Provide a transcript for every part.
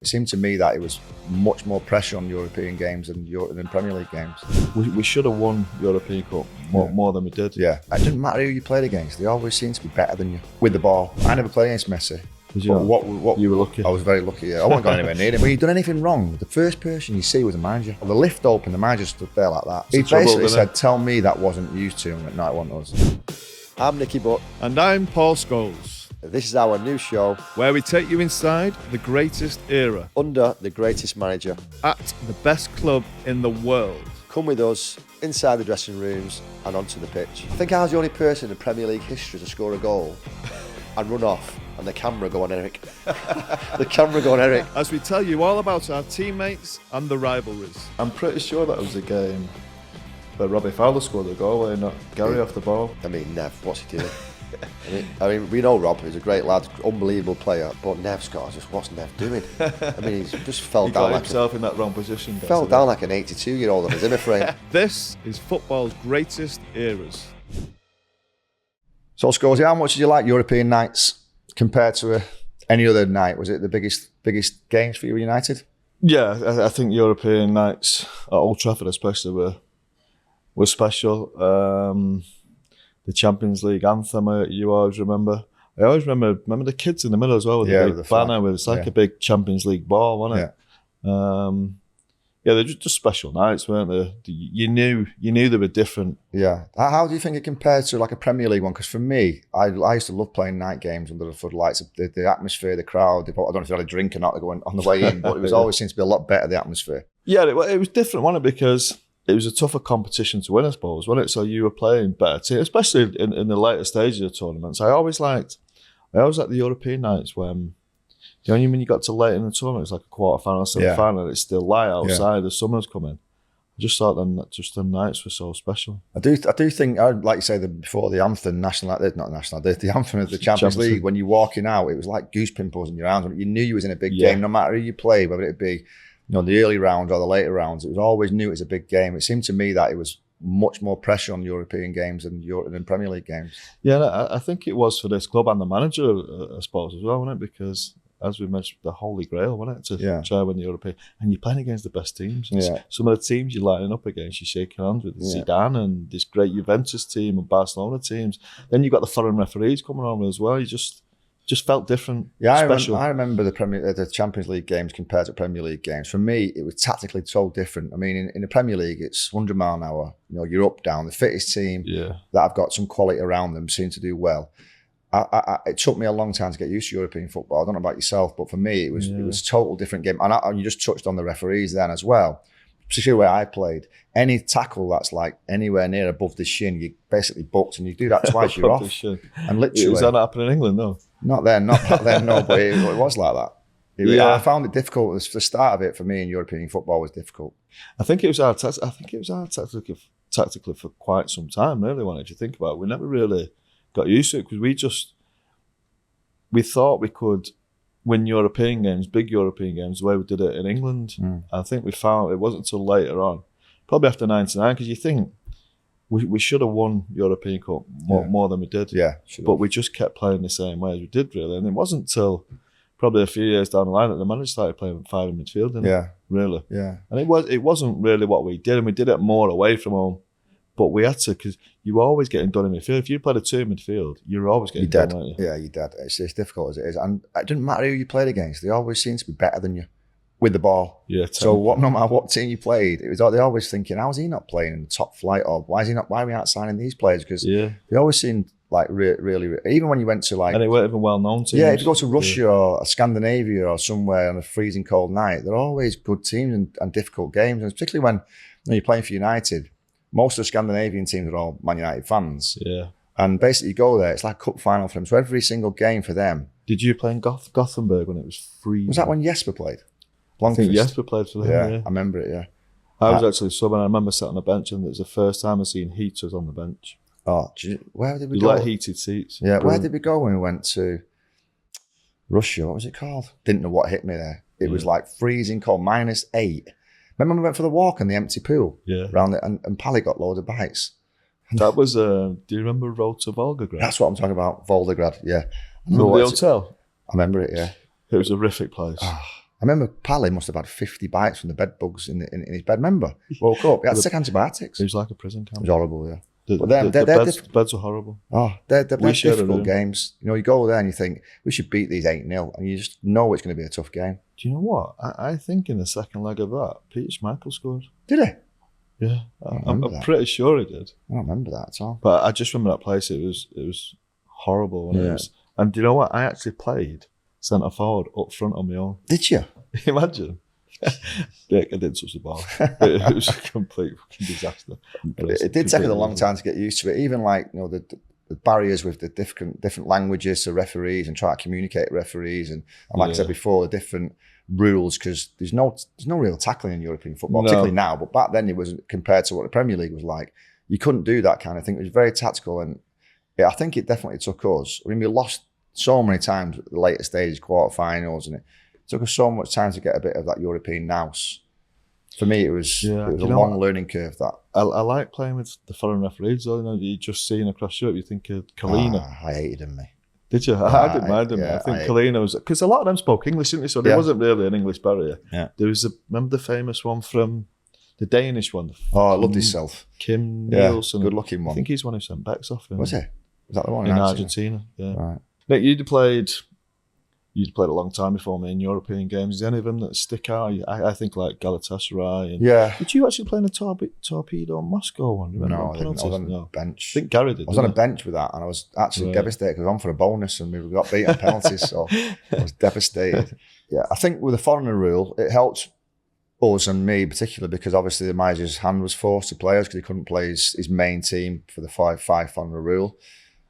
It seemed to me that it was much more pressure on European games than Premier League games. We should have won European Cup more than we did. Yeah, it didn't matter who you played against. They always seemed to be better than you with the ball. I never played against Messi. What you were lucky. I was very lucky. Yeah. I wasn't going anywhere near him. When you'd done anything wrong, the first person you see was the manager. The lift opened, the manager stood there like that. He basically said, "Tell me that wasn't used to him, no, it wasn't us." I'm Nicky Butt. And I'm Paul Scholes. This is our new show where we take you inside the greatest era, under the greatest manager, at the best club in the world. Come with us inside the dressing rooms and onto the pitch. I think I was the only person in Premier League history to score a goal and run off and the camera go on Eric. The camera go on Eric. As we tell you all about our teammates and the rivalries. I'm pretty sure that was a game where Robbie Fowler scored the goal, where not Gary off the ball. I mean, Nev, what's he doing? I mean, we know Rob, he's a great lad, unbelievable player, but Nev Scott, just what's Nev doing? I mean, he just fell he down got himself in that wrong position. Fell down like an 82-year-old on his Zimmer frame. This is football's greatest eras. So, Scholes, how much did you like European nights compared to any other night? Was it the biggest games for you United? Yeah, I think European nights at Old Trafford especially were special. The Champions League anthem, you always remember. I always remember the kids in the middle as well with the big banner. It's like a big Champions League ball, wasn't it? They're just special nights, weren't they? You knew they were different. Yeah. How do you think it compared to like a Premier League one? Because for me, I used to love playing night games under the floodlights. The atmosphere, the crowd. I don't know if they had a drink or not going on the way in, but it was always seemed to be a lot better, the atmosphere. Yeah, it was different, wasn't it? Because it was a tougher competition to win, I suppose, wasn't it? So you were playing better teams, especially in the later stages of tournaments. I always liked the European nights when, you know, when you got to late in the tournament, it's like a quarter-final, semi-final, and it's still light outside, the summer's coming. I just thought the nights were so special. I do think, like you say, before the anthem, the anthem of the Champions League, when you're walking out, it was like goose pimples in your arms. You knew you was in a big game, no matter who you played, whether it be the early rounds or the later rounds. It was always knew it was a big game. It seemed to me that it was much more pressure on European games than Premier League games. Yeah, I think it was for this club and the manager, I suppose, as well, wasn't it? Because, as we mentioned, the holy grail, wasn't it? To try win the European. And you're playing against the best teams. Some of the teams you're lining up against, you're shaking hands with Zidane and this great Juventus team and Barcelona teams. Then you've got the foreign referees coming on as well. You just felt different, special. I remember the Champions League games compared to Premier League games. For me, it was tactically so different. I mean, in the Premier League, it's 100 mile an hour. You're up, down. The fittest team that have got some quality around them seem to do well. It took me a long time to get used to European football. I don't know about yourself, but for me, it was a total different game. And you just touched on the referees then as well. Particularly where I played, any tackle that's like anywhere near above the shin, you basically booked, and you do that twice, you're off. And literally, was that happening in England? No, not then, not back then. No, but it was like that. I found it difficult. The start of it for me in European football was difficult. I think it was hard. Tactically for quite some time. Really, when you think about it, we never really got used to it because we thought we could win European games, big European games, the way we did it in England. I think we found it wasn't until later on, probably after '99, because you think we should have won European Cup more than we did. Yeah, but we just kept playing the same way as we did, really. And it wasn't until probably a few years down the line that the manager started playing with 5 in midfield, didn't it? Really. Yeah. And it wasn't really what we did, and we did it more away from home. But we had to, because you were always getting done in midfield. If you played a 2 in midfield, you were always getting done, weren't you? Yeah, you did. It's difficult as it is. And it didn't matter who you played against. They always seemed to be better than you with the ball. Yeah. So no matter what team you played, they're always thinking, how's he not playing in the top flight? Or why are we out signing these players? Because they always seemed like really, even when you went to like... And they weren't even well-known teams. Yeah, if you go to Russia or Scandinavia or somewhere on a freezing cold night, they're always good teams and difficult games. And particularly when you're playing for United, most of the Scandinavian teams are all Man United fans. Yeah. And basically you go there, it's like cup final for them. So every single game for them. Did you play in Gothenburg when it was freezing? Was that when Jesper played? I think Jesper played for them, yeah. I remember it, yeah. I was actually subbing. I remember sat on the bench, and it was the first time I seen heaters on the bench. Oh, where did we go? Like heated seats. Yeah, where did we go when we went to Russia? What was it called? Didn't know what hit me there. It was like freezing cold, -8. Remember when we went for the walk in the empty pool? Yeah. Around it, and Pally got loads of bites. That was, do you remember Road to Volgograd? That's what I'm talking about, Volgograd, yeah. The hotel? I remember it, yeah. It was a horrific place. I remember Pally must have had 50 bites from the bed bugs in his bed. Remember? Woke up, he had to take antibiotics. It was like a prison camp. It was horrible, yeah. The beds were horrible. Oh, they're difficult games. You know, you go there and you think, we should beat these 8-0, and you just know it's going to be a tough game. Do you know what? I think in the second leg of that, Peter Schmeichel scored. Did he? Yeah, I'm pretty sure he did. I don't remember that at all. But I just remember that place. It was horrible. And do you know what? I actually played centre forward up front on my own. Did you? Imagine. I didn't touch the ball. It was a complete fucking disaster. It did take us a long time to get used to it. Even like, you know, the barriers with the different languages to referees and try to communicate with referees, and like I said before, the different rules, because there's no real tackling in European football, particularly now. But back then, it wasn't, compared to what the Premier League was like. You couldn't do that kind of thing. It was very tactical, and I think it definitely took us. I mean, we lost so many times at the later stages, quarterfinals, and it took us so much time to get a bit of that European nous. For me, it was a long learning curve. That I like playing with the foreign referees. Though, you know, you just seeing across Europe, you think of Kalina. I hated him, mate. Did you? I didn't mind him. Yeah, I think Kalina was, because a lot of them spoke English, didn't they? So there wasn't really an English barrier. Yeah. There was remember the famous one from the Danish one. I loved himself. Kim Nielsen. Good looking one. I think he's one who sent Bex off. Was he? Was that the one in Argentina? Yeah. Right. Nick, you'd played a long time before me in European games. Is there any of them that stick out? I think like Galatasaray. And, Did you actually play in a Torpedo Moscow one? No, I was on the bench. I think Gary did. I was on a bench with that, and I was actually devastated because I was on for a bonus and we got beat on penalties, so I was devastated. Yeah, I think with the foreigner rule, it helped us and me particularly, because obviously the manager's hand was forced to players because he couldn't play his main team for the 5-5 foreigner rule.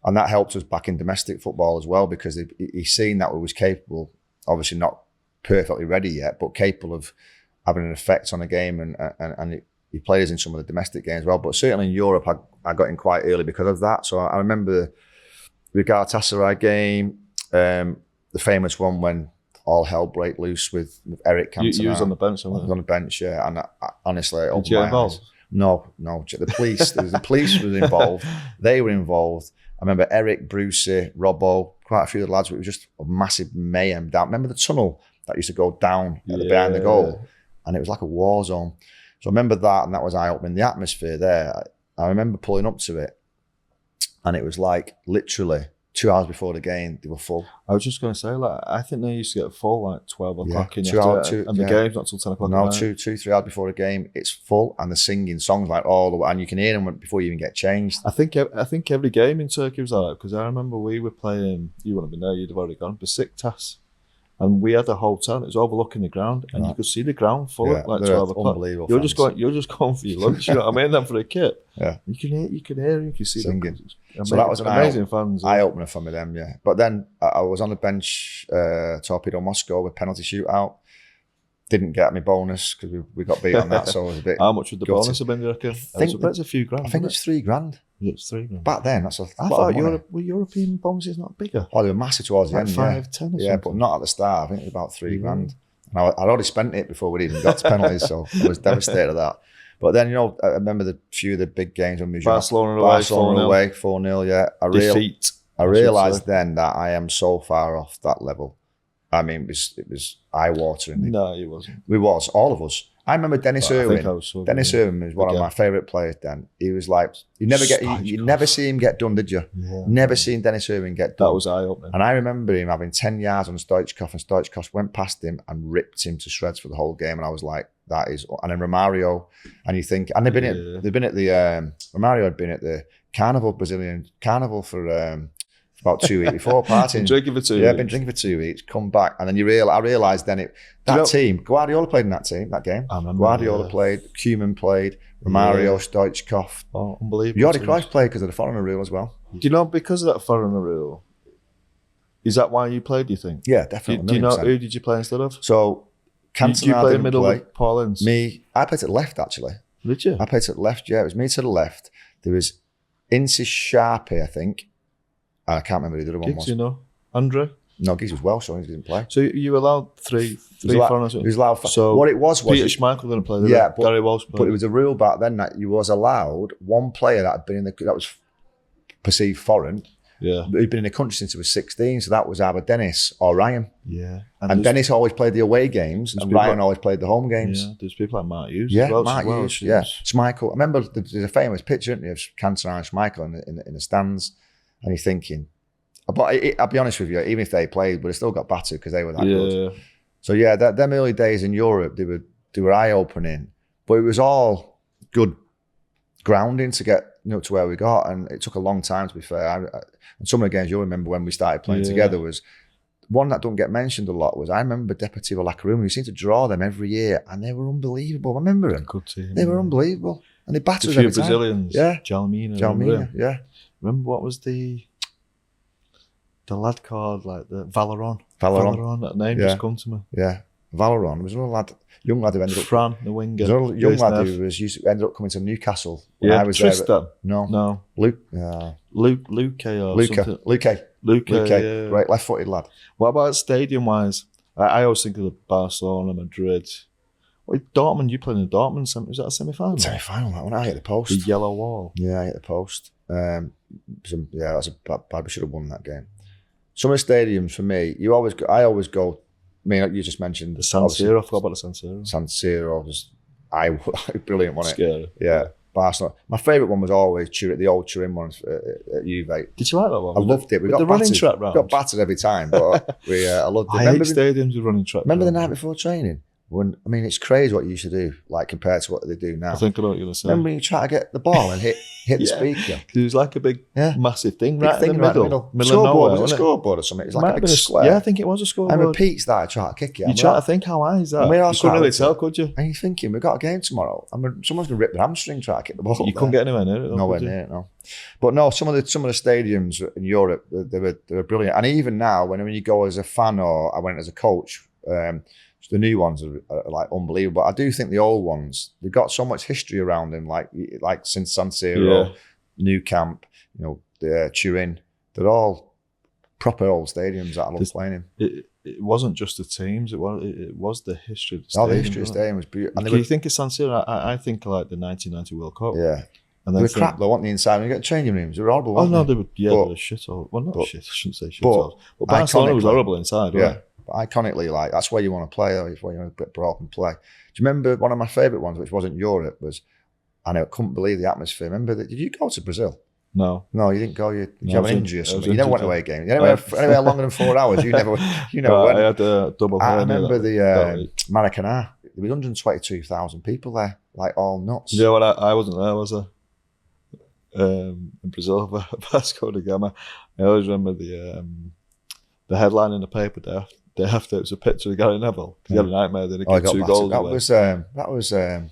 And that helped us back in domestic football as well, because he's seen that we was capable, obviously not perfectly ready yet, but capable of having an effect on a game, and he played us in some of the domestic games as well. But certainly in Europe, I got in quite early because of that. So I remember the Galatasaray game, the famous one when all hell break loose with Eric Cantona. You was on the bench, wasn't you? I was on the bench, yeah. And honestly, did you get involved? No. The police, the police was involved. They were involved. I remember Eric, Brucey, Robbo, quite a few of the lads. It was just a massive mayhem down. Remember the tunnel that used to go down behind the goal? And it was like a war zone. So I remember that, and that was eye-opening. The atmosphere there, I remember pulling up to it, and it was like literally 2 hours before the game, they were full. I was just going to say, like, I think they used to get full like 12 o'clock in the afternoon, and the game's not till 10 o'clock. No, 2-3 hours before the game, it's full, and they're singing songs like all the way, and you can hear them before you even get changed. I think every game in Turkey was like that, because I remember we were playing, you wouldn't have been there, you'd have already gone, Besiktas. And we had the hotel, it was overlooking the ground, and you could see the ground full at like 12 o'clock. Unbelievable. You're just going for your lunch, you know what I mean? Then for a kit. Yeah. You can hear, you can see singing. Them. So that was an amazing fans. Eye-opener for me then, yeah. But then I was on the bench, Torpedo Moscow with penalty shootout. Didn't get me bonus because we got beat on that, so I was a bit. How much would the bonus have been, you reckon? I bet it's a few grand. I think it's $3,000. It's $3,000. Back then, that's a I thought were European bonuses not bigger? Oh, they were massive towards the end. 5, 10 or yeah, but not at the start. I think it was about $3,000. And I'd already spent it before we'd even got to penalties, so I was devastated at that. But then, you know, I remember the few of the big games when we Barcelona away 4-0, yeah. I realised then that I am so far off that level. I mean, it was eye-watering. No, it wasn't. We was, all of us. I remember Dennis Irwin. Dennis Irwin was one of my favourite players then. He was like, you never see him get done, did you? Yeah. Never seen Dennis Irwin get done. That was eye-opening. And I remember him having 10 yards on Stoichkov, and Stoichkov went past him and ripped him to shreds for the whole game. And I was like, that is, and then Romario, and you think, and they've been at the, Romario had been at the Brazilian Carnival for about 2 weeks before partying. Drinking for 2 weeks. Yeah, I've been drinking for 2 weeks, come back, and then I realised then team, Guardiola played in that game. I remember, Guardiola played, Koeman played, Romario, Stoichkov. Oh, unbelievable. Jordi Cruyff played because of the foreigner rule as well. Do you know, because of that foreigner rule, is that why you played, do you think? Yeah, definitely. Do you know who did you play instead of? So, Cantona did you play middle with Paul Ince? Me, I played at left actually. Did you? I played at left, yeah. It was me to the left. There was Ince's Sharpie, I think. I can't remember who the other one was. You know? Andre? No, Giggs was Welsh, so he didn't play. So you allowed three foreigners? He was allowed. So what it was Peter Schmeichel didn't play. Yeah, but, Gary Walsh played. But it was a rule back then that you was allowed one player that had been that was perceived foreign Yeah. He'd been in the country since he was 16, so that was either Dennis or Ryan. Yeah. And Dennis always played the away games, and Ryan always played the home games. Yeah, there's people like Mark Hughes. Yeah, as well, Mark Hughes. Yeah, Schmeichel. I remember there's a famous picture, isn't there, of Cantona and Schmeichel in the stands, and you're thinking, but I'll be honest with you, even if they played, but they still got battered because they were that good. So yeah, them early days in Europe, they were eye opening, but it was all good grounding to get to where we got, and it took a long time, to be fair. And some of the games you'll remember when we started playing together was one that don't get mentioned a lot. Was I remember Deportivo La Coruña. We seemed to draw them every year, and they were unbelievable. I remember them. Good team. They were unbelievable, and they battered us a few every time. Brazilians. Yeah, Jalmina. Yeah. Remember what was the lad called, like the Valeron? That name just come to me. Yeah, Valeron. There was another lad, young lad who ended up. Fran, the winger. There was a young lad who ended up coming to Newcastle. When I was Tristan. There, no. Luke. Luke or something. Luke. Yeah. Right, left-footed lad. What about stadium-wise? I always think of the Barcelona, Madrid. Dortmund, you played in Dortmund. Was that a semi-final? Semi-final, that one. I hit the post. The yellow wall. Yeah, I hit the post. That's a bad. We should have won that game. Some of the stadiums for me, I always go. I mean, you just mentioned the San Siro. I forgot about the San Siro. San Siro was brilliant, wasn't it? Scary. Yeah. Barcelona. My favourite one was always the old Turin ones at Juve. Did you like that one? I loved it. We got running track round. Got battered every time, but I loved it. I hate stadiums with running track. Remember the night before training? It's crazy what you used to do, like compared to what they do now. I think I know what you're going to say. Remember when you try to get the ball and hit the speaker? It was like a big, massive thing right in the middle. Scoreboard, was it a scoreboard or something? It was like a big square. Yeah, I think it was a scoreboard. I remember Pete started trying to kick it. You try to think, how high is that? You couldn't really tell, could you? And you're thinking, we've got a game tomorrow. Someone's going to rip the hamstring trying to kick the ball. You couldn't get anywhere near it. Nowhere near it, no. But no, some of the stadiums in Europe, they were brilliant. And even now, when you go as a fan or I went as a coach, the new ones are like unbelievable. But I do think the old ones, they've got so much history around them, like since San Siro, Nou Camp, the Turin. They're all proper old stadiums that I love playing in. It wasn't just the teams; it was the history of the stadium. The history of the stadium was beautiful. And you think of San Siro? I think of like the 1990 World Cup. Yeah. And they were crap though, weren't the inside? When you get changing rooms, they were horrible. Oh no, they were they were shit all. Well, not shit. I shouldn't say shit all. But Barcelona was horrible inside. Yeah. Iconically, like that's where you want to play. It's where you want to get brought up and play. Do you remember one of my favourite ones, which wasn't Europe, was, and I couldn't believe the atmosphere. Remember that? Did you go to Brazil? No, you didn't go. Did you have an injury or something? You never went away games. Anywhere longer than 4 hours. You never went. I had a double. I remember the Maracanã. There was 122,000 people there, like all nuts. You know what? I wasn't there, was I? In Brazil for Vasco da Gama. I always remember the headline in the paper there. Day after, it was a picture of Gary Neville. He had a nightmare that he got 2 goals away. That was the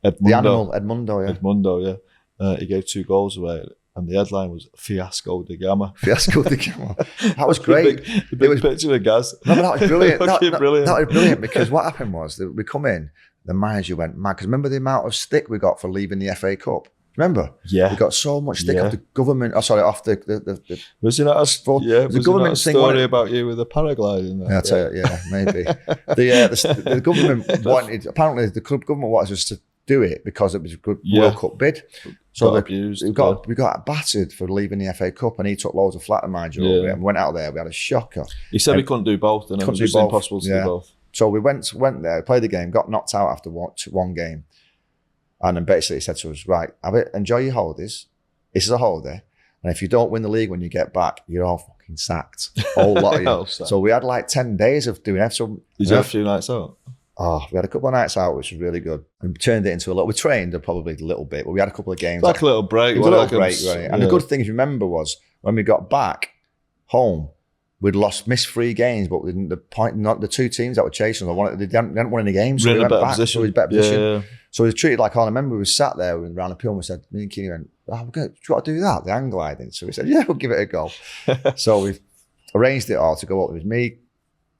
animal Edmundo. Yeah, Edmundo. Yeah, he gave 2 goals away, and the headline was Fiasco da Gama. Fiasco da Gama. That was great. The big picture of Gaz. No, but that was brilliant. Brilliant. That was brilliant because what happened was that we come in, the manager went mad because remember the amount of stick we got for leaving the FA Cup. Remember? Yeah. We got so much stick off the government. Off the was it not the government thing? Story about you with the paragliding? Maybe. The government wanted. Apparently, the government wanted us to do it because it was a good World Cup bid. So we got battered for leaving the FA Cup, and he took loads of flat manager over it and went out there. We had a shocker. He said we couldn't do both, and it was just impossible to do both. So we went there, played the game, got knocked out after one game. And then basically he said to us, right, enjoy your holidays. This is a holiday. And if you don't win the league when you get back, you're all fucking sacked. Whole lot of you. So we had like 10 days of doing it. So, did you have a few nights out? Oh, we had a couple of nights out, which was really good. And we turned it into we trained probably a little bit, but we had a couple of games. Like a little break. It was a little break, really. And the good thing, if you remember, was when we got back home, we'd missed 3 games, but not the 2 teams that were chasing us, they didn't win any games. So we went back, so we was better position. Yeah. So we were treated like, I remember we sat there around the pool and we said, me and Keane went, do you want to do that? The hang gliding. So we said, yeah, we'll give it a go. So we arranged it all to go up. It was me,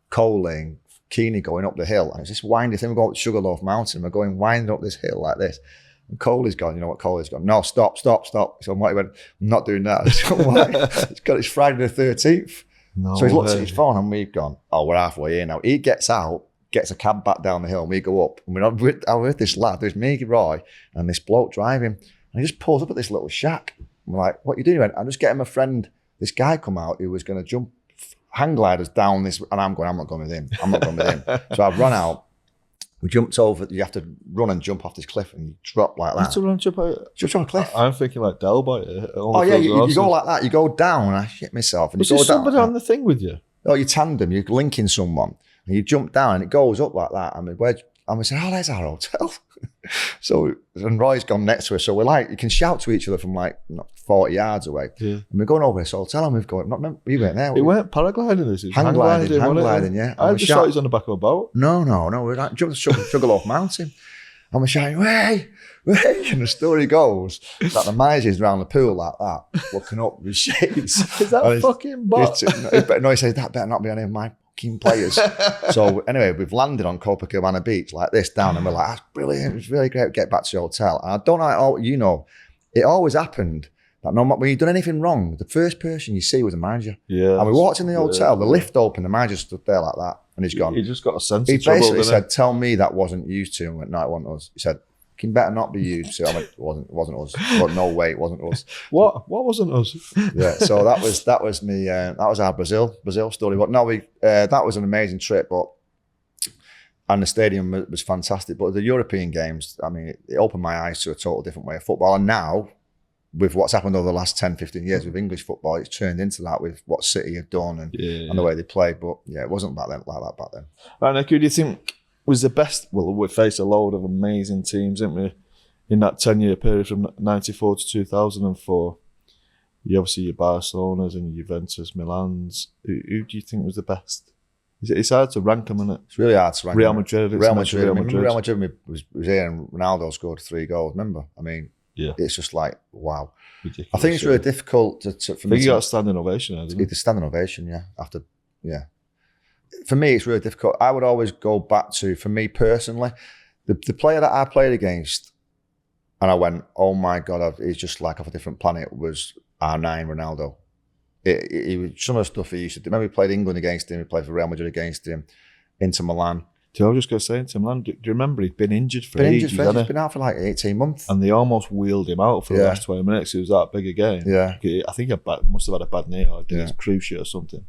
Coling, Keane going up the hill. And it's this windy thing. We're going up Sugarloaf Mountain. And we're going winding up this hill like this. And Coley's gone, you know what Coley's gone? No, stop. So he went, I'm not doing that. It's Friday the 13th. No so he's looked at his phone and we've gone, we're halfway here now. He gets out, gets a cab back down the hill, and we go up. And we're with this lad, there's me, Roy, and this bloke driving. And he just pulls up at this little shack. I'm like, what are you doing? He went, I'm just getting my friend this guy come out who was going to jump hang gliders down this, and I'm not going with him. So I've run out. We jumped over. You have to run and jump off this cliff, and you drop like that. You have to run and jump out. Jump on a cliff. I'm thinking like Del Boy. Oh yeah, you go like that. You go down, and I shit myself. And was you there go down. somebody on the thing with you? Oh, you tandem. You're linking someone, and you jump down, and it goes up like that. I mean, and we said, "Oh, there's our hotel." So, and Roy's gone next to us. So we're like, you can shout to each other from like 40 yards away. Yeah. And we're going over this hotel, and we've got, we weren't there. We weren't paragliding this. Hang gliding, yeah. I just thought he was on the back of a boat. No. We're like, jumping Sugarloaf Mountain. And we're shouting, way. And the story goes that the manager's around the pool like that, looking up with shades. Is that fucking bot? No, he says, that better not be any of my players. So anyway, we've landed on Copacabana Beach like this down, and we're like, that's brilliant, it's really great to get back to the hotel. And I don't know, it always happened that no matter when you've done anything wrong, the first person you see was the manager. Yeah. And we walked in the hotel, the lift opened, the manager stood there like that, and he's gone. He just got a sense of trouble. He basically said, it? tell me that wasn't used to, and went, no, it wasn't us. He said, can better not be used to. I went, it wasn't us. But no way, it wasn't us. What wasn't us? Yeah, so that was me. That was our Brazil story. But no, that was an amazing trip. And the stadium was fantastic. But the European games, I mean, it opened my eyes to a total different way of football. And now, with what's happened over the last 10, 15 years with English football, it's turned into that with what City have done and the way they play. But yeah, it wasn't like that back then. Right, Nicky, do you think was the best? Well, we faced a load of amazing teams, didn't we, in that 10-year period from 94 to 2004. You obviously your Barcelonas and your Juventus, Milans. Who do you think was the best? It's hard to rank them, isn't it? It's really hard to rank Real Madrid. Real Madrid. Real Madrid was here, and Ronaldo scored 3 goals. Remember? I mean, it's just like, wow. Ridiculous, I think it's really difficult for me. You got a standing ovation, didn't you? The standing ovation, yeah. For me, it's really difficult. I would always go back to, for me personally, the player that I played against, and I went, oh my God, he's just like off a different planet, was R9 Ronaldo. He was some of the stuff he used to do. Remember, we played England against him, we played for Real Madrid against him, Inter Milan. I was just going to say, Inter Milan, do you remember he'd been injured for ages? He's been out for like 18 months. And they almost wheeled him out for the last 20 minutes. It was that big a game. Yeah. I think he must have had a bad knee or a cruciate or something.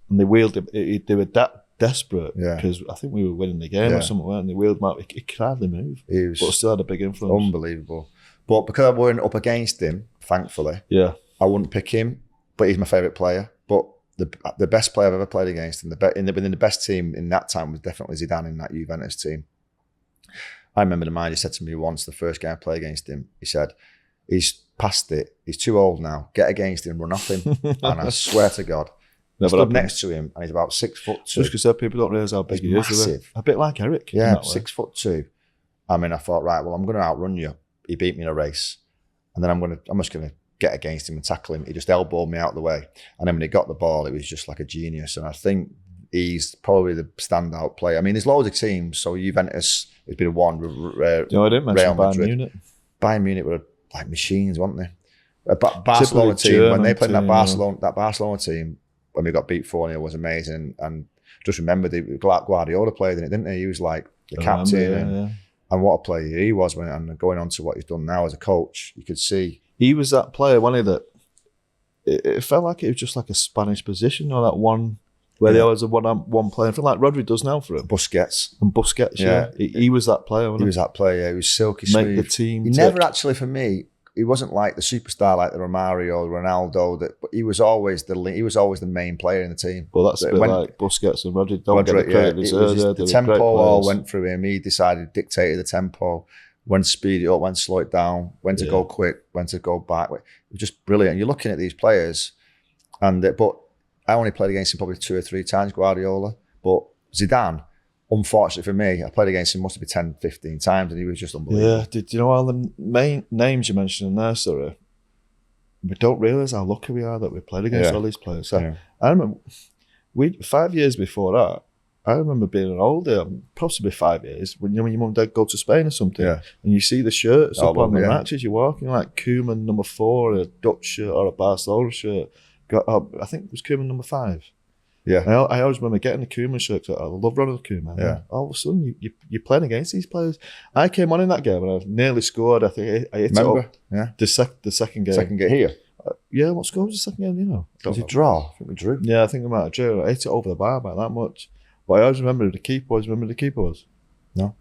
And they wheeled him. They were that desperate because I think we were winning the game or something, and they wheeled him out. He could hardly move, but still had a big influence. Unbelievable. But because I weren't up against him, thankfully, I wouldn't pick him. But he's my favourite player. But the best player I've ever played against, and within the best team in that time was definitely Zidane in that Juventus team. I remember the manager said to me once, the first game I played against him, he said, he's past it. He's too old now. Get against him, run off him. And I swear to God, I stood next to him, and he's about 6'2". Just because people don't realise how big he is. Massive. A bit like Eric. Yeah, 6'2". I mean, I thought, right, well, I'm going to outrun you. He beat me in a race, and then I'm just going to get against him and tackle him. He just elbowed me out of the way, and then when he got the ball, it was just like a genius. And I think he's probably the standout player. I mean, there's loads of teams. So Juventus has been one. I didn't mention Bayern Munich. Bayern Munich were like machines, weren't they? Barcelona team, when they played in that Barcelona team, when we got beat 4-0, was amazing. And just remember, Guardiola played in it, didn't he? He was like the captain, and what a player he was. And going on to what he's done now as a coach, you could see he was that player, wasn't he? That it felt like it was just like a Spanish position, or that one where there was a one player. I feel like Rodri does now for him. Busquets. He was that player. Wasn't he was that player. He was silky smooth. Make the team. He never actually, for me, he wasn't like the superstar like the Romario, Ronaldo. But he was always the main player in the team. Well, that's a bit like Busquets and Rodri. Don't get the credit deserved. The tempo all went through him. He dictated the tempo. When to speed it up, when to slow it down, when to go quick, when to go back. It was just brilliant. You're looking at these players, but I only played against him probably 2 or 3 times, Guardiola. But Zidane, unfortunately for me, I played against him must have been 10, 15 times, and he was just unbelievable. Yeah, did you know all the main names you mentioned in there, sorry? We don't realise how lucky we are that we played against all these players. So I remember 5 years before that, I remember being an older, possibly 5 years, when your mum and dad go to Spain or something, and you see the shirts up on the matches, you're walking like Koeman number 4, a Dutch shirt or a Barcelona shirt. I think it was Koeman number 5. Yeah, I always remember getting the Koeman shirt. I love Ronald Koeman. Yeah. All of a sudden, you're playing against these players. I came on in that game and I nearly scored. I think I hit it up. Yeah. The second game. Second game here. what score was the second game? You know, Did you draw? I think we drew. Yeah, I think we might have drew. I hit it over the bar by that much. But I always remember who the keeper was. Remember who the keeper was? No.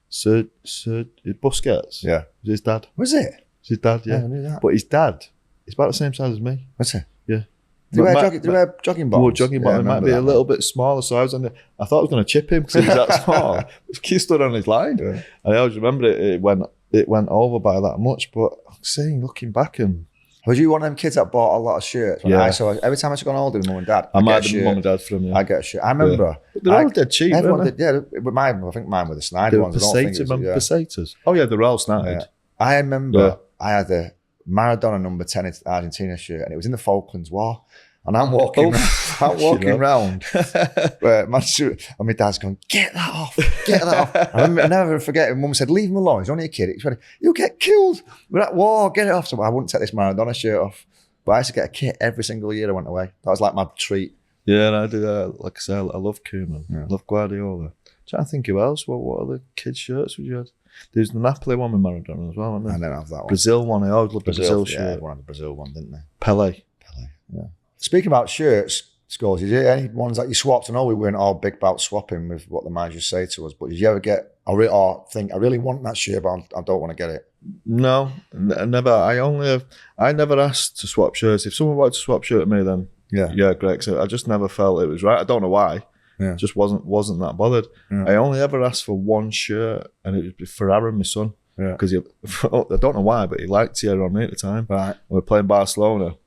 Sir Busquets. Yeah. Was his dad? Was it? His dad, yeah. I knew that. But his dad, he's about the same size as me. Was it? Yeah. Did he wear jogging bottoms? Well, jogging bottom might be a little bit smaller, so I thought I was going to chip him because he was that small. He stood on his line. Yeah. And I always remember it went over by that much. But I'm saying, looking back, and was you one of them kids that bought a lot of shirts? Yeah. So every time I took on holiday with mum and dad, I might have mum and dad from you. I get a shirt. I remember. Yeah. They're all dead cheap, everyone aren't they? did, but I think mine were the Snyder ones. Pesetas. Oh yeah, they're all snide. Yeah. I remember I had a Maradona number 10 Argentina shirt, and it was in the Falklands War. And I'm walking round. And my dad's going, get that off. I never forget, mum said, leave him alone. He's only a kid. He's ready. You'll get killed. We're at war. Get it off. So I wouldn't take this Maradona shirt off. But I used to get a kit every single year I went away. That was like my treat. Yeah, and I do that. Like I say, I love Koeman. Yeah. I love Guardiola. I'm trying to think who else. What other kids' shirts would you have? There's the Napoli one with Maradona as well, wasn't there? I don't have that one. Brazil one. I always loved the Brazil shirt. Yeah, one of the Brazil one, didn't they? Pele. Yeah. Speaking about shirts, Scholes, is there any ones that you swapped? I know we weren't all big about swapping with what the managers say to us, but did you ever get or think, I really want that shirt, but I don't want to get it? No, never. I never asked to swap shirts. If someone wanted to swap shirt with me, then yeah, great. So I just never felt it was right. I don't know why. Yeah. Just wasn't that bothered. Yeah. I only ever asked for one shirt, and it was for Aaron, my son. Yeah. Because I don't know why, but he liked Piero on me at the time. Right. We were playing Barcelona.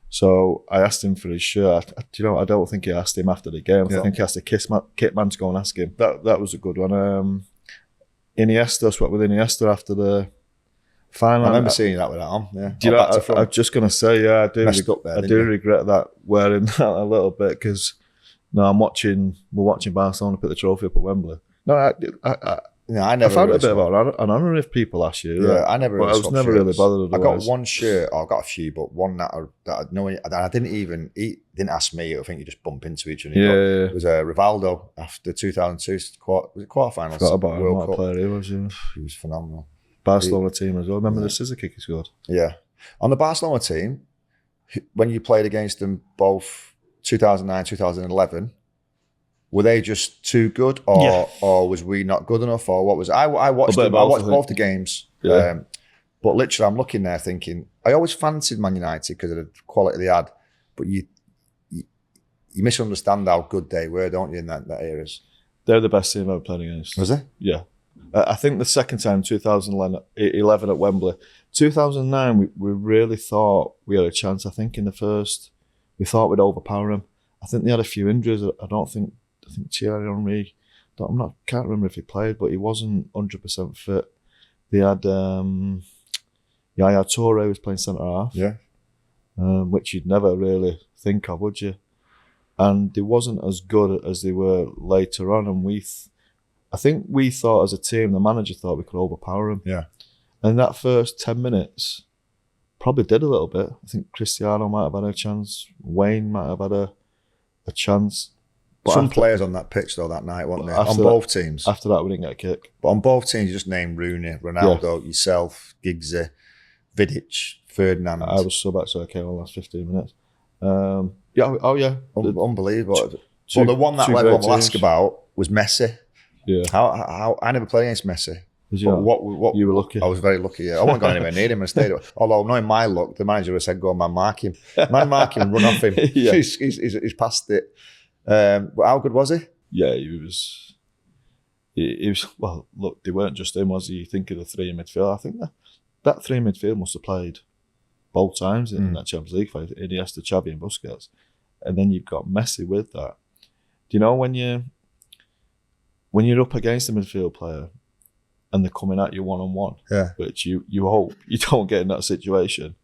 So I asked him for his shirt. I don't think he asked him after the game. I think he asked the kit man to go and ask him. That was a good one. Iniesta, swapped with Iniesta after the final. I remember seeing that with that on. Yeah. I was just going to say, yeah, I do regret that, wearing that a little bit, because we're watching Barcelona put the trophy up at Wembley. No, I found it a bit of an honour if people ask you. Yeah, I never. But I was never really bothered. Otherwise. I got one shirt, or I got a few, but one that I know. I didn't ask me. I think you just bump into each other. Yeah. It was Rivaldo after 2002 quarterfinals. Forgot about World Cup. What player he was. Yeah. He was phenomenal. Barcelona team as well. Remember the scissor kick he scored? Yeah. On the Barcelona team, when you played against them both 2009, 2011. Were they just too good, or was we not good enough, or what was? I watched both the games, but literally I'm looking there thinking I always fancied Man United because of the quality they had, but you misunderstand how good they were, don't you? In that eras, they're the best team I've ever played against. Was it? Yeah, I think the second time 2011 at Wembley, 2009 we really thought we had a chance. I think in the first we thought we'd overpower them. I think they had a few injuries. I think Thierry Henry, can't remember if he played, but he wasn't 100% fit. They had Yaya Toure was playing centre half, which you'd never really think of, would you? And they wasn't as good as they were later on. And I think we thought as a team, the manager thought we could overpower them. Yeah. And that first 10 minutes probably did a little bit. I think Cristiano might have had a chance. Wayne might have had a chance. But some players on that pitch though that night, weren't there? On both teams. After that, we didn't get a kick. But on both teams, you just named Rooney, Ronaldo, yourself, Giggsy, Vidic, Ferdinand. I was sub actually. I came on the last 15 minutes. Yeah. Unbelievable. Well, the one that everyone will ask about was Messi. Yeah. How I never played against Messi. What you were lucky. I was very lucky. Yeah. I wasn't going anywhere near him in the stadium. Although knowing my luck, the manager said, "Go on, man, mark him, run off him." Yeah. He's past it. How good was he? Yeah, he was. Well, look, they weren't just him, was he? You think of the three in midfield. I think that three in midfield must have played both times in that Champions League fight. Iniesta, Xavi, and Busquets, and then you've got Messi with that. Do you know when you're up against a midfield player and they're coming at you one-on-one, which you hope you don't get in that situation,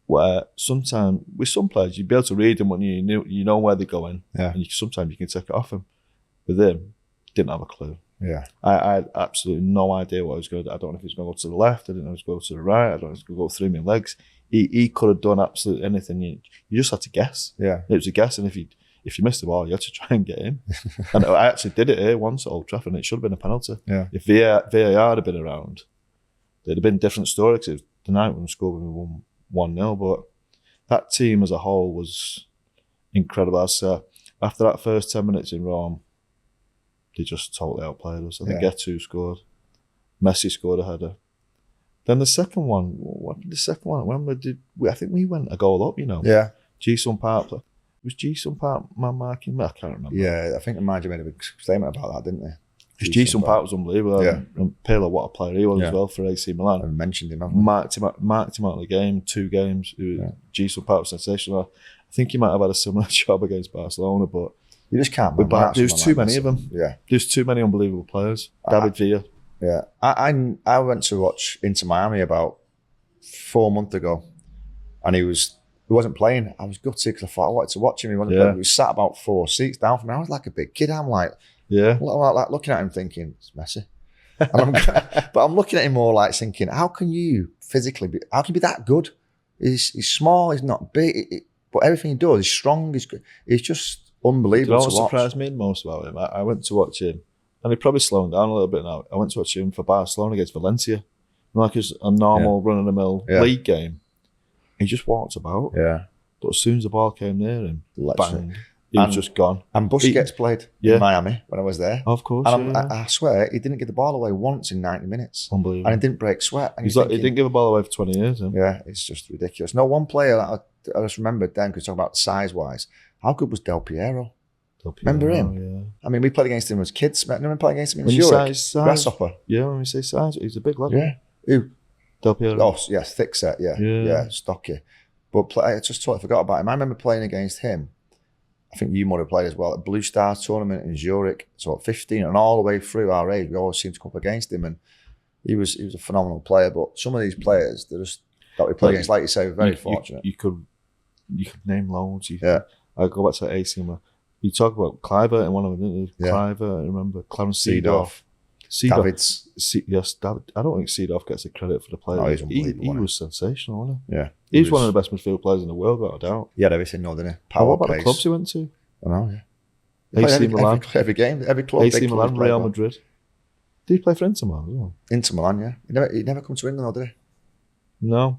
where sometimes with some players you'd be able to read them when you know where they're going, and sometimes you can take it off them. With him, didn't have a clue. Yeah, I had absolutely no idea what he was going to do. I don't know if he was going to go to the left. I didn't know if he was going to go to the right. I don't know if he was going to go through my legs. He could have done absolutely anything. You just had to guess. Yeah, it was a guess, and if you missed the ball, you had to try and get in. And I actually did it here once at Old Trafford, and it should have been a penalty. Yeah, if VAR had been around, there'd have been a different story. Because the night when we scored, we won 1-0, but that team as a whole was incredible. After that first 10 minutes in Rome, they just totally outplayed us. I think Gettu scored. Messi scored a header. Then the second one, I think we went a goal up, Yeah. Ji-sung Park. Was Ji-sung Park man marking me? I can't remember. Yeah, I think the manager made a big statement about that, didn't they? Because Ji-sung Park was unbelievable. Yeah. And Piero, what a player he was as well for AC Milan. I mentioned him, haven't we? Marked him out of the game, 2 games. Ji-sung Park was sensational. I think he might have had a similar job against Barcelona, but you just can't. There's too many of them. Yeah. There's too many unbelievable players. David Villa. Yeah. I went to watch Inter Miami about 4 months ago, and he wasn't playing. I was gutted because I thought I wanted to watch him. He wasn't playing. He was sat about 4 seats down from me. I was like a big kid. I'm like, like looking at him thinking, it's Messi. But I'm looking at him more like thinking, how can you be that good? He's small, he's not big, but everything he does, he's strong, he's good. He's just unbelievable to watch. What surprised me most about him, I went to watch him, and he's probably slowing down a little bit now. I went to watch him for Barcelona against Valencia. Like it's a normal run-of-the-mill league game. He just walked about. Yeah. But as soon as the ball came near him, bang, he was just gone. And Busquets played in Miami when I was there. Of course. And I swear, he didn't give the ball away once in 90 minutes. Unbelievable. And he didn't break sweat. And he didn't give a ball away for 20 years. Yeah, it's just ridiculous. No, one player that I just remembered then, because talking about size-wise, how good was Del Piero? Remember him? Yeah. I mean, we played against him as kids. Remember playing against him in Zurich? Grasshopper. Yeah, when we say size, he's a big lad. Yeah. Who? Del Piero. Oh, yeah, thick set, yeah, stocky. But I just totally forgot about him. I remember playing against him. I think you might have played as well at Blue Star tournament in Zurich. So at 15 and all the way through our age, we always seemed to come up against him, and he was a phenomenal player. But some of these players that we play against, like you say, we're very fortunate. You could name loads. I go back to AC Milan. You talk about Kluivert in one of them, didn't you? Yeah. Kluivert, I remember Clarence Seedorf. Davids. Yes, David. I don't think Seedorf gets the credit for the player. No, he's unbelievable. He was sensational, wasn't he? Yeah. He's one of the best midfield players in the world, without a doubt. He had everything, didn't he? Power, what about pace. the clubs he went to? I know, yeah. AC Milan. Every game, every club. AC Milan, Real Madrid. Did he play for Inter Milan as well? Inter Milan, yeah. He never come to England, though, did he? No.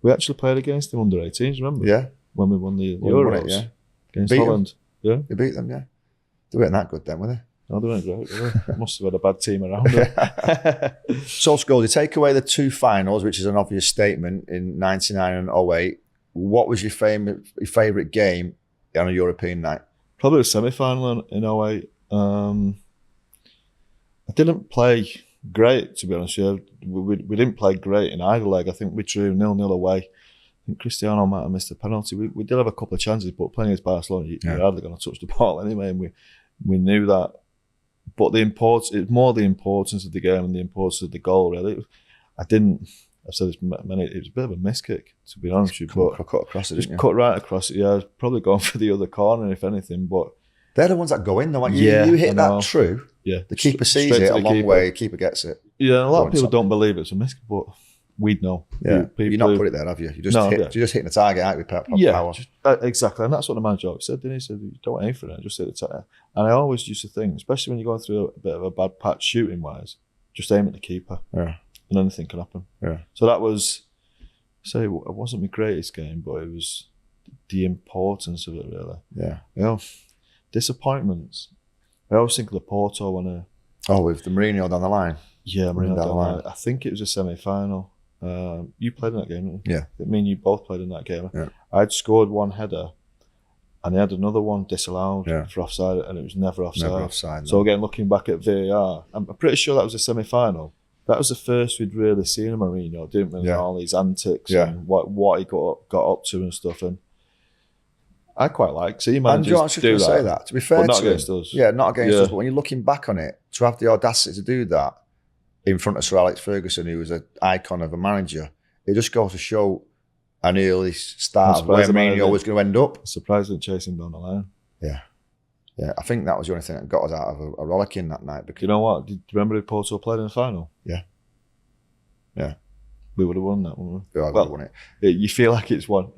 We actually played against him under 18s, remember? Yeah. When we won the Euros. Against Holland. Yeah. You beat them, yeah. They weren't that good then, were they? No, they weren't great, were they? Must have had a bad team around them. So, Scholes, you take away the 2 finals, which is an obvious statement, in 99 and 08. What was your favourite game on a European night? Probably the semi-final in 08. I didn't play great, to be honest with you. We didn't play great in either leg. I think we drew 0-0 away. I think Cristiano might have missed a penalty. We did have a couple of chances, but playing against Barcelona, you're hardly going to touch the ball anyway, and we knew that. But it's more the importance of the game and the importance of the goal, really. I've said this many, it was a bit of a miss kick, to be honest with you. Cut across it, just cut right across it, yeah. I was probably going for the other corner, if anything, but... They're the ones that go in, though. You hit that true, the keeper sees it a long way, the keeper gets it. Yeah, a lot of people don't believe it's a miss, but we'd know. Yeah, you've not put it there, have you? You're just hitting the target out with power. Exactly, and that's what the manager always said, didn't he? He said, don't aim for it, just hit the target. And I always used to think, especially when you're going through a bit of a bad patch shooting-wise, just aim at the keeper. Yeah. And anything can happen. Yeah. So that was, it wasn't my greatest game, but it was the importance of it, really. Yeah. Disappointments. I always think of the Porto one. With the Mourinho down the line. Yeah, Mourinho down the line. I think it was a semi-final. You played in that game, didn't you? Yeah. I mean, you both played in that game. Yeah. I'd scored one header, and they had another one disallowed for offside, and it was never offside. Never offside. So again, looking back at VAR, I'm pretty sure that was a semi-final. That was the first we'd really seen of Mourinho, didn't we? Yeah. All these antics and what he got up to and stuff. And I quite like seeing managers do that. Say that. To be fair, not against us. Yeah, not against us. But when you're looking back on it, to have the audacity to do that in front of Sir Alex Ferguson, who was an icon of a manager, it just goes to show an early start of where Mourinho was going to end up. Surprised at chasing down the line. Yeah. Yeah, I think that was the only thing that got us out of a rollicking that night. Because you know what? Do you remember if Porto played in the final? Yeah. Yeah. We would have won that, wouldn't we? Yeah, we won it. You feel like it's one.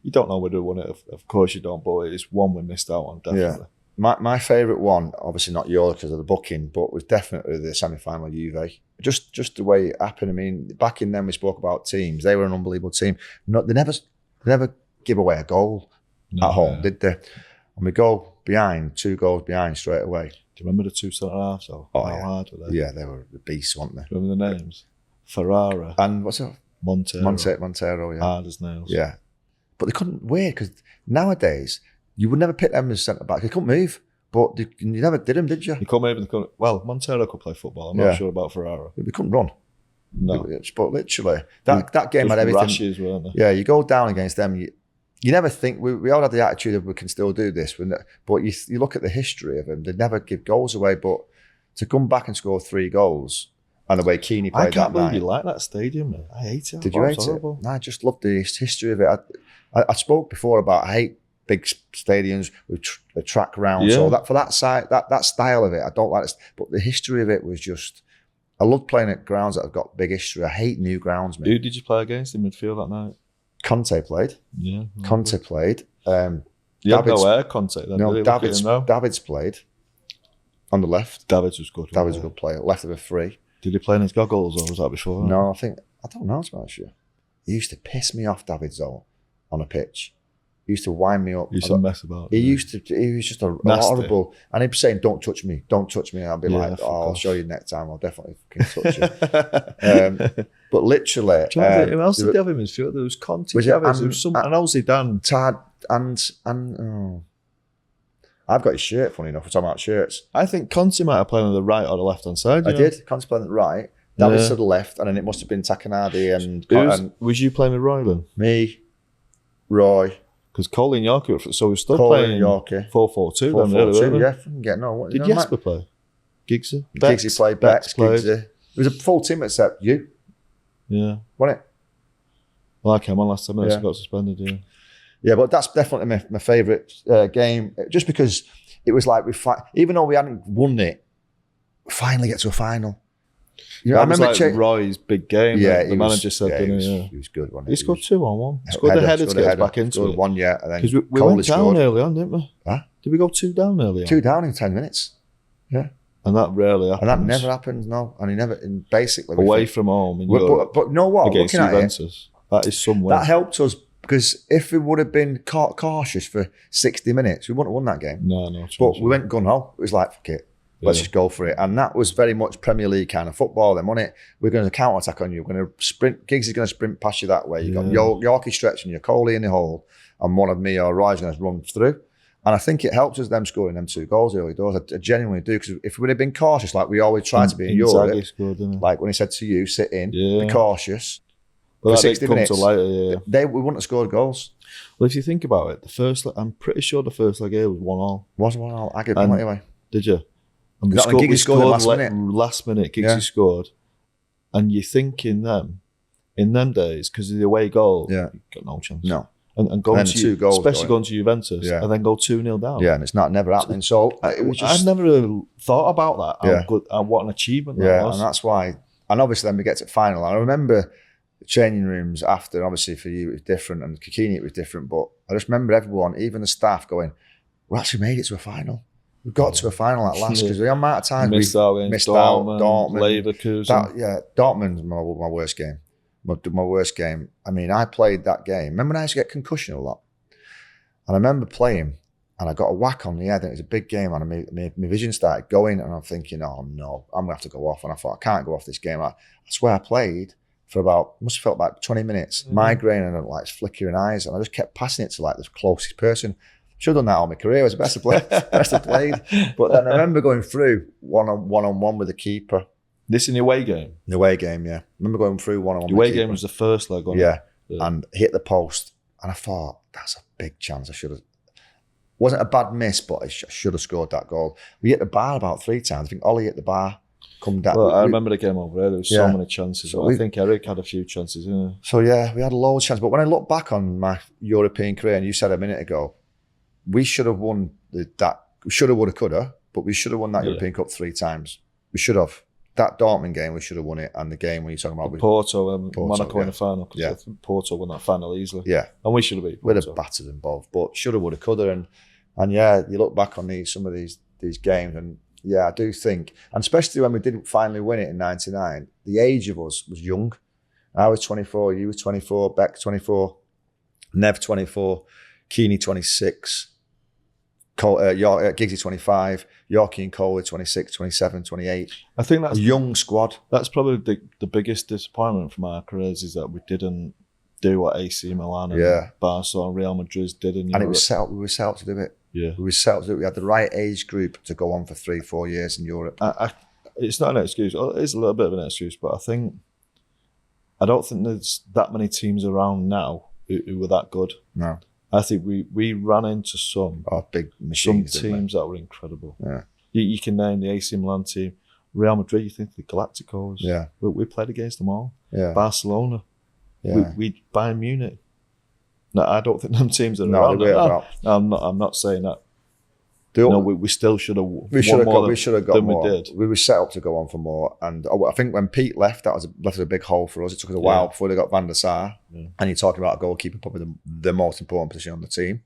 You don't know whether we won it. Of course you don't, but it's one we missed out on, definitely. Yeah. My favourite one, obviously not yours because of the booking, but was definitely the semi-final Juve. Just the way it happened. I mean, back in then we spoke about teams. They were an unbelievable team. They never give away a goal at home, did they? And we go behind, 2 goals behind straight away. Do you remember the 2 centre halves? How hard were they? Yeah, they were the beasts, weren't they? Remember the names? Ferrara and what's it? Montero, yeah. Hard as nails. Yeah, but they couldn't wait because nowadays you would never pick them as centre back. They couldn't move, but you never did them, did you? They couldn't move. They couldn't. Well, Montero could play football. I'm not sure about Ferrara. They couldn't run. No, but literally that game had everything. Rashes, weren't they? Yeah, you go down against them. You never think we all had the attitude of we can still do this, but you look at the history of them. They never give goals away, but to come back and score 3 goals and the way Keane played that night. I can't believe you like that stadium, man. I hate it. Did you hate it? No, I just loved the history of it. I spoke before about I hate big stadiums with track rounds. So that for that side, that style of it, I don't like it. But the history of it was just. I love playing at grounds that have got big history. I hate new grounds, man. Who did you play against in midfield that night? Conte played. Yeah. Conte played. You had no air Conte then? No, David's played on the left. David's was good. David's a good player. Left of a 3. Did he play in his goggles or was that before? No, I don't know, to be honest with you. He used to piss me off, David's on a pitch. He used to wind me up. He used to mess about. He was just a horrible. And he'd be saying, don't touch me. And I'd be like, I'll show you next time. I'll definitely fucking touch you. But literally. Who else did they have in midfield? There was Conte. There was someone. And Zidane. Tad I've got his shirt, funny enough. We're talking about shirts. I think Conte might have played on the right or the left-hand side. I did. Conte played on the right. David's to the left. And then it must have been Takanadi and was you playing with Roy then? Me, Roy. Because Colin Yorkie, so we're still playing 4-4-2. 4-4-2, yeah. Did Jesper play? Giggsy? Giggsy played, Bex played. It was a full team except you. Yeah. Wasn't it? Well, I came on last time and I got suspended, yeah. Yeah, but that's definitely my favourite game, just because it was like even though we hadn't won it, we finally get to a final. You know, I remember Roy's big game. Yeah, the manager said, he was good. Wasn't he? He scored 2-1. He scored the header to get us back into it. 1, yeah, and then because we went down early on, didn't we? Huh? Did we go 2 down early on? 2 down in 10 minutes. Yeah, and that rarely happens. And that never happens. No, and he never. Basically, away from home. But you know what? Against Juventus, that is some win. That helped us. Because if we would have been cautious for 60 minutes, we wouldn't have won that game. No. But we went gun-ho. It was like, fuck it. Let's just go for it. And that was very much Premier League kind of football then, wasn't it? We're going to counter-attack on you. We're going to sprint. Giggs is going to sprint past you that way. You've got Yorkie stretching you, Coley in the hole, and one of me or Roy's going to run through. And I think it helps us them scoring them 2 goals early doors. I genuinely do. Because if we would have been cautious, like we always try to be in Europe, like when he said to you, sit in, be cautious. But for 60 minutes, later, we wouldn't have scored goals. Well, if you think about it, I'm pretty sure the first leg here was 1-1. Was 1-1? I gave him anyway. Did you? And we scored last minute. Giggsy scored. And you're thinking in them days, because of the away goal, you got no chance. No. And going to 2 goals, especially going to Juventus, and then go 2-0 down. Yeah, and it's never happening. So it was just, I'd never really thought about that. How good and what an achievement that was. And that's why. And obviously, then we get to the final. And I remember the changing rooms after. Obviously, for you it was different, and Kikini it was different. But I just remember everyone, even the staff, going, "We actually made it to a final. We got to a final at last because the amount of time we missed out. Dortmund, Leverkusen. Dortmund's my worst game. My worst game. I mean, I played that game. Remember when I used to get concussion a lot? And I remember playing and I got a whack on the head and it was a big game and my vision started going and I'm thinking, oh no, I'm going to have to go off. And I thought, I can't go off this game. I swear I played for must have felt about 20 minutes. Migraine and like flickering eyes. And I just kept passing it to like the closest person. Should have done that all my career. I was the best I played. But then I remember going through one-on-one with the keeper. This in the away game? The away game, yeah. I remember going through one-on-one. The away game was the first leg, wasn't it? Yeah, and hit the post. And I thought, that's a big chance. I should have. Wasn't a bad miss, but I should have scored that goal. We hit the bar about 3 times. I think Ollie hit the bar. Come down. Well, I remember the game over there. There was so many chances. So I think Eric had a few chances. Yeah. So yeah, we had a load of chances. But when I look back on my European career, and you said a minute ago, we should have won that. We should have, would have, could have, but we should have won that European Cup 3 times. We should have. That Dortmund game, we should have won it, and the game when you're talking about Porto, Monaco in the final. Yeah, Porto won that final easily. Yeah, and we should have beat Porto. We'd have battered them both, but should have, would have, could have, and yeah, you look back on some of these games, and yeah, I do think, and especially when we didn't finally win it in '99, the age of us was young. I was 24, you were 24, Beck 24. Nev 24, Keeney 26, Giggsy 25, Yorkie and Coley 26, 27, 28. I think that's a young squad. That's probably the biggest disappointment from our careers is that we didn't do what AC Milan and Barcelona, Real Madrid did in Europe. And it was set up, we were set up to do it. Yeah. We were set up to do it. We had the right age group to go on for 3-4 years in Europe. It's not an excuse. It is a little bit of an excuse, but I don't think there's that many teams around now who were that good. No. I think we ran into some big machines, some teams that were incredible. Yeah. You can name the AC Milan team, Real Madrid. You think the Galacticos. Yeah. We played against them all. Yeah. Barcelona. Yeah. We Bayern Munich. No, I don't think them teams are around. I'm not saying that. We still should have. We should have got more. We did. We were set up to go on for more, and I think when Pete left, left a big hole for us. It took us a while before they got Van der Sar, and you're talking about a goalkeeper, probably the most important position on the team.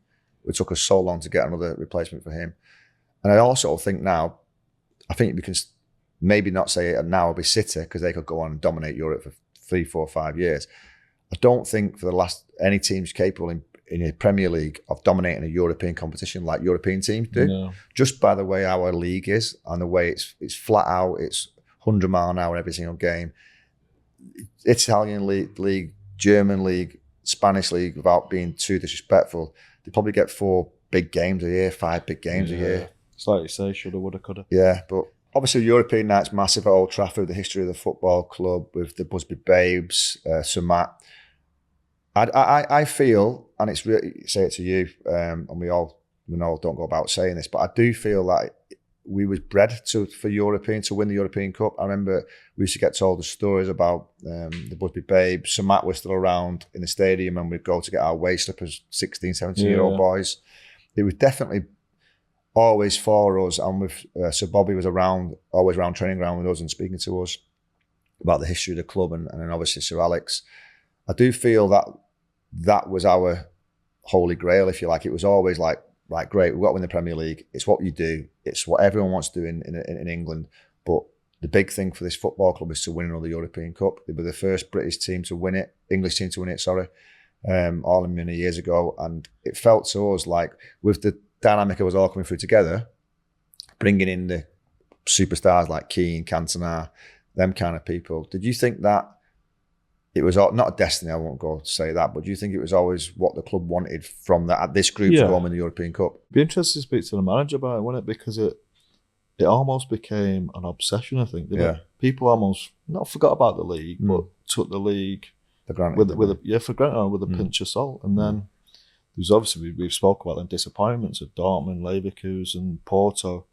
It took us so long to get another replacement for him, and I also think now, I think we can maybe not say it now. It'll be City because they could go on and dominate Europe for 3, 4, 5 years. I don't think for the last any teams capable in the Premier League of dominating a European competition like European teams do. No. Just by the way our league is and the way it's flat out, it's 100 mile an hour every single game. Italian league, German league, Spanish league, without being too disrespectful, they probably get 4 big games a year, 5 big games a year. It's like you say, shoulda, woulda, coulda. Yeah, but obviously European night's massive at Old Trafford, the history of the football club with the Busby Babes, Sir Matt. I feel, and it's really, say it to you, and we all don't go about saying this, but I do feel like we was bred to win the European Cup. I remember we used to get told the stories about the Busby Babes. Sir Matt was still around in the stadium and we'd go to get our waist slippers, 16, 17-year-old boys. It was definitely always for us, and with Sir Bobby was always around training ground with us and speaking to us about the history of the club, and then obviously Sir Alex. I do feel that was our holy grail, if you like. It was always like, right, great, we've got to win the Premier League. It's what you do. It's what everyone wants to do in England. But the big thing for this football club is to win another European Cup. They were the first British team to win it, English team to win it, all many years ago. And it felt to us like with the dynamic of us all coming through together, bringing in the superstars like Keane, Cantona, them kind of people, did you think that it was not a destiny, I won't go to say that, but do you think it was always what the club wanted from this group to go on in the European Cup? Be interested to speak to the manager about it, wouldn't it? Because it almost became an obsession, I think. Didn't it? People almost not forgot about the league, but took the league for granted with a pinch of salt. And then there's obviously, we've spoken about the disappointments of Dortmund, Leverkusen, Porto.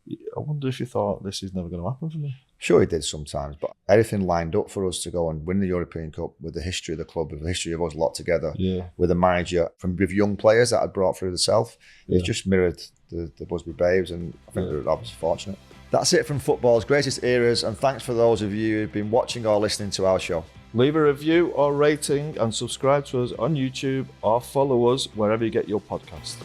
I wonder if you thought this is never going to happen for me. Sure, it did sometimes, but everything lined up for us to go and win the European Cup with the history of the club, with the history of us lot together, with a manager with young players that had brought through themselves. It just mirrored the Busby Babes, and I think we were obviously fortunate. That's it from football's greatest eras, and thanks for those of you who've been watching or listening to our show. Leave a review or rating and subscribe to us on YouTube or follow us wherever you get your podcast.